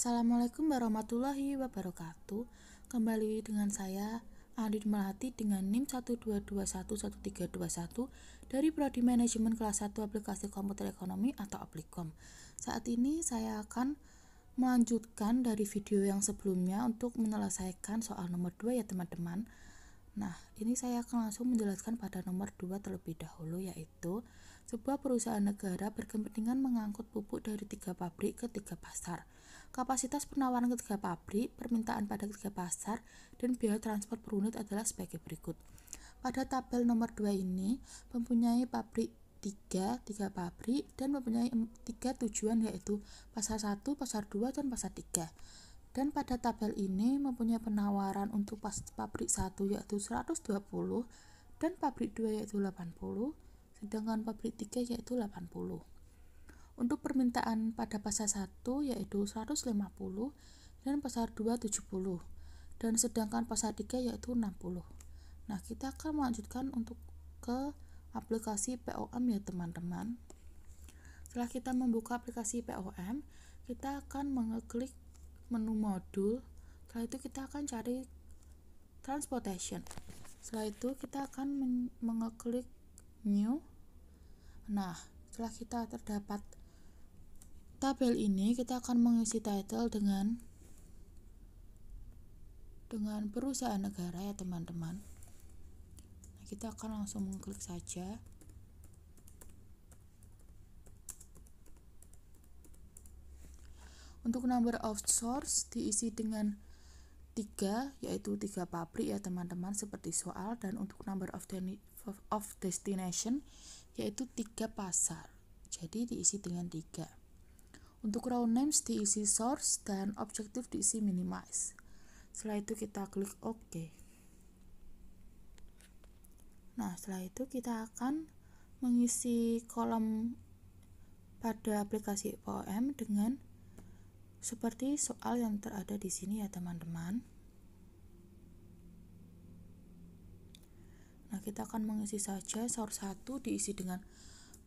Assalamualaikum warahmatullahi wabarakatuh. Kembali dengan saya Andi Melati dengan NIM 122111321 dari Prodi Manajemen kelas 1 Aplikasi Komputer Ekonomi atau Aplikkom. Saat ini saya akan melanjutkan dari video yang sebelumnya untuk menyelesaikan soal nomor 2 ya teman-teman. Nah, ini saya akan langsung menjelaskan pada nomor 2 terlebih dahulu, yaitu sebuah perusahaan negara berkepentingan mengangkut pupuk dari 3 pabrik ke 3 pasar. Kapasitas penawaran ke 3 pabrik, permintaan pada 3 pasar, dan biaya transport per unit adalah sebagai berikut. Pada tabel nomor 2 ini mempunyai pabrik 3 pabrik, dan mempunyai 3 tujuan, yaitu pasar 1, pasar 2, dan pasar 3. Dan pada tabel ini mempunyai penawaran untuk pabrik 1 yaitu 120 dan pabrik 2 yaitu 80, sedangkan pabrik 3 yaitu 80. Untuk permintaan pada pasar 1 yaitu 150 dan pasar 2 70, dan sedangkan pasar 3 yaitu 60. Nah, kita akan melanjutkan untuk ke aplikasi POM ya teman-teman. Setelah kita membuka aplikasi POM, kita akan mengeklik menu modul. Setelah itu kita akan cari transportation. Setelah itu kita akan mengeklik new. Nah, setelah kita terdapat tabel ini, kita akan mengisi title dengan perusahaan negara ya teman-teman. Nah, kita akan langsung mengklik saja. Untuk number of source diisi dengan 3, yaitu 3 pabrik ya teman-teman seperti soal, dan untuk number of destination yaitu 3 pasar, jadi diisi dengan 3. Untuk row names diisi source dan objective diisi minimize. Setelah itu kita klik OK. Nah, setelah itu kita akan mengisi kolom pada aplikasi POM dengan seperti soal yang terada di sini ya teman-teman. Nah, kita akan mengisi saja source 1 diisi dengan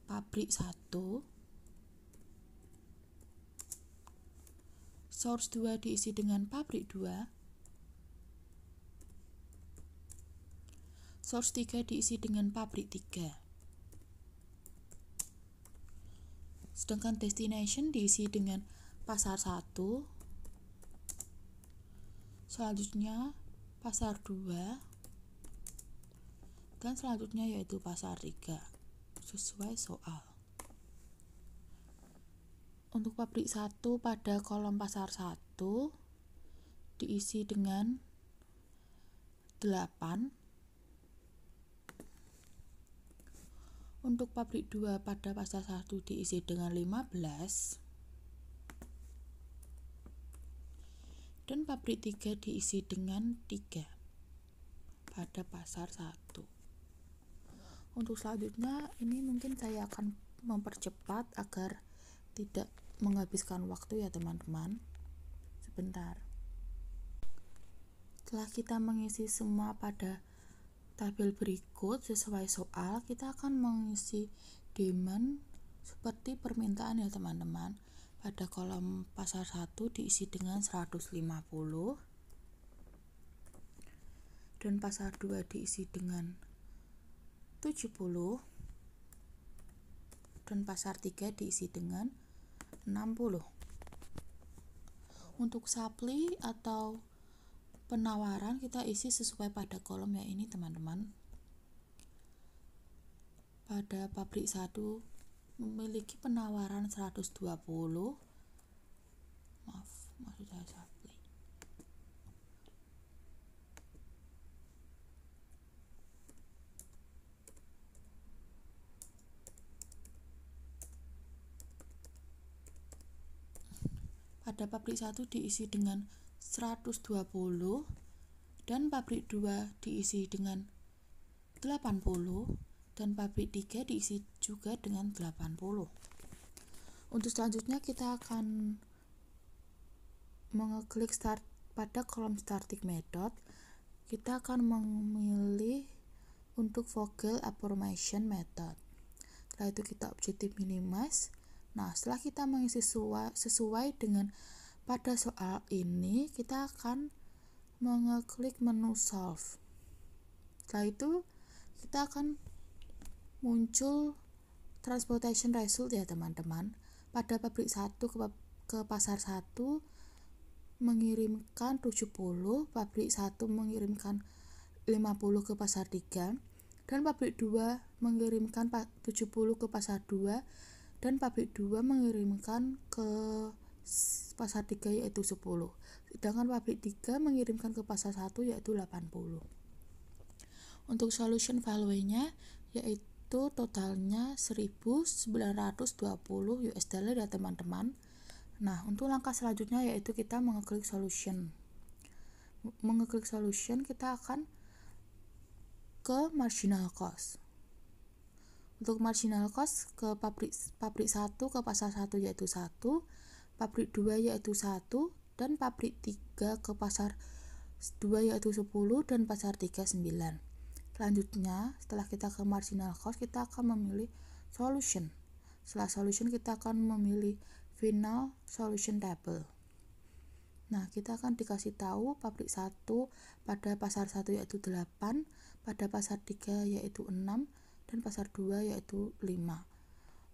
pabrik 1, source 2 diisi dengan pabrik 2, source 3 diisi dengan pabrik 3, sedangkan destination diisi dengan pasar 1, selanjutnya pasar 2, dan selanjutnya yaitu pasar 3 sesuai soal. Untuk pabrik 1 pada kolom pasar 1 diisi dengan 8. Untuk pabrik 2 pada pasar 1 diisi dengan 15. Dan pabrik 3 diisi dengan 3 pada pasar 1. Untuk selanjutnya ini mungkin saya akan mempercepat agar tidak menghabiskan waktu ya teman-teman. Sebentar. Setelah kita mengisi semua pada tabel berikut sesuai soal, kita akan mengisi demand seperti permintaan ya teman-teman. Pada kolom pasar 1 diisi dengan 150, dan pasar 2 diisi dengan 70, dan pasar 3 diisi dengan 60. Untuk supply atau penawaran kita isi sesuai pada kolom ya ini teman-teman. Pada pabrik 1 memiliki penawaran 120. Maksud saya supply. Pada pabrik 1 diisi dengan 120, dan pabrik 2 diisi dengan 80, dan pabrik 3 diisi juga dengan 80. Untuk selanjutnya kita akan mengeklik start pada kolom starting method. Kita akan memilih untuk Vogel affirmation method. Setelah itu kita objektif minimize. Nah, setelah kita mengisi sesuai dengan Pada soal ini kita akan mengeklik menu solve. Setelah itu kita akan muncul transportation result ya teman-teman. Pada pabrik 1 ke pasar 1 mengirimkan 70, pabrik 1 mengirimkan 50 ke pasar 3, dan pabrik 2 mengirimkan 70 ke pasar 2, dan pabrik 2 mengirimkan ke pasar 3 yaitu 10. Sedangkan pabrik 3 mengirimkan ke pasar 1 yaitu 80. Untuk solution value-nya yaitu totalnya 1920 US dollar ya teman-teman. Nah, untuk langkah selanjutnya yaitu kita mengeklik solution. Mengeklik solution kita akan ke marginal cost. Untuk marginal cost ke pabrik 1 ke pasar 1 yaitu 1, pabrik 2 yaitu 1, dan pabrik 3 ke pasar 2 yaitu 10, dan pasar 3 9. Selanjutnya, setelah kita ke marginal cost, kita akan memilih solution. Setelah solution, kita akan memilih final solution table. Nah, kita akan dikasih tahu pabrik 1 pada pasar 1 yaitu 8, pada pasar 3 yaitu 6, dan pasar 2 yaitu 5.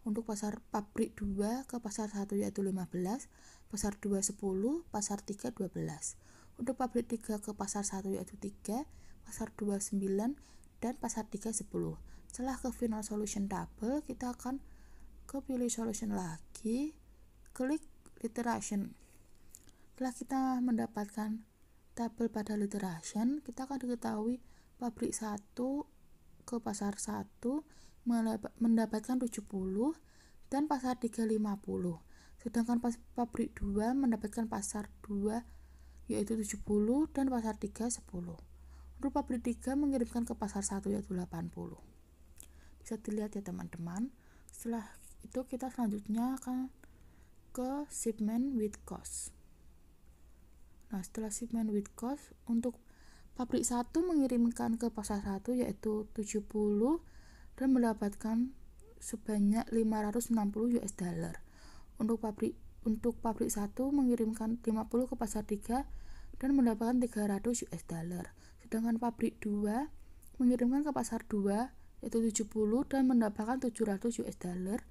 Untuk pabrik 2 ke pasar 1 yaitu 15, pasar 2 10, pasar 3 12. Untuk pabrik 3 ke pasar 1 yaitu 3, pasar 2 9, dan pasar 3 10. Setelah ke final solution table, kita akan ke pilih solution lagi, klik iteration. Setelah kita mendapatkan tabel pada iteration, kita akan diketahui pabrik 1 ke pasar 1 mendapatkan 70, dan pasar 3 50. Sedangkan pabrik 2 mendapatkan pasar 2 yaitu 70, dan pasar 3 10. Untuk pabrik 3 mengirimkan ke pasar 1 yaitu 80. Bisa dilihat ya teman-teman. Setelah itu kita selanjutnya akan ke shipment with cost. Nah, setelah shipment with cost, untuk pabrik 1 mengirimkan ke pasar 1 yaitu 70 dan mendapatkan sebanyak 560 US dollar. Untuk pabrik 1 mengirimkan 50 ke pasar 3 dan mendapatkan 300 US dollar. Sedangkan pabrik 2 mengirimkan ke pasar 2 yaitu 70 dan mendapatkan 700 US dollar.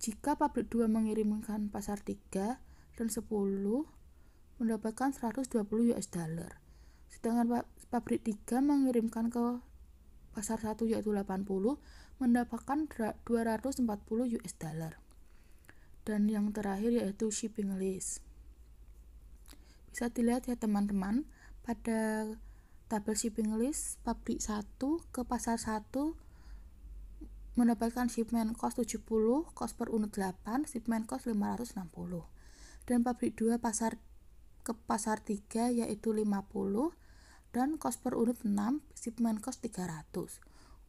Jika pabrik 2 mengirimkan pasar 3 dan 10 mendapatkan 120 US dollar. Sedangkan pabrik 3 mengirimkan ke pasar 1 yaitu 80 mendapatkan 240 US dollar. Dan yang terakhir yaitu shipping list. Bisa dilihat ya teman-teman, pada tabel shipping list pabrik 1 ke pasar 1 mendapatkan shipment cost 70, cost per unit 8, shipment cost 560. Dan pabrik 2 ke pasar 3 yaitu 50 dan cost per unit 6, shipment cost 300.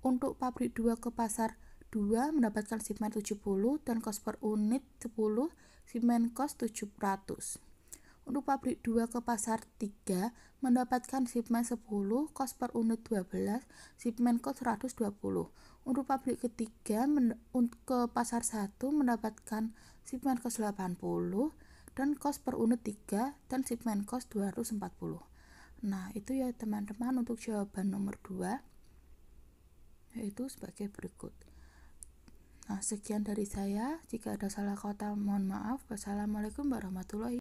Untuk pabrik 2 ke pasar 2 mendapatkan shipment 70 dan cost per unit 10, shipment cost 700. Untuk pabrik 2 ke pasar 3 mendapatkan shipment 10, cost per unit 12, shipment cost 120. Untuk pabrik ketiga ke pasar 1 mendapatkan shipment cost 80 dan cost per unit 3 dan shipment cost 240. Nah, itu ya teman-teman untuk jawaban nomor 2 yaitu sebagai berikut. Nah, sekian dari saya. Jika ada salah kata mohon maaf. Wassalamualaikum warahmatullahi wabarakatuh.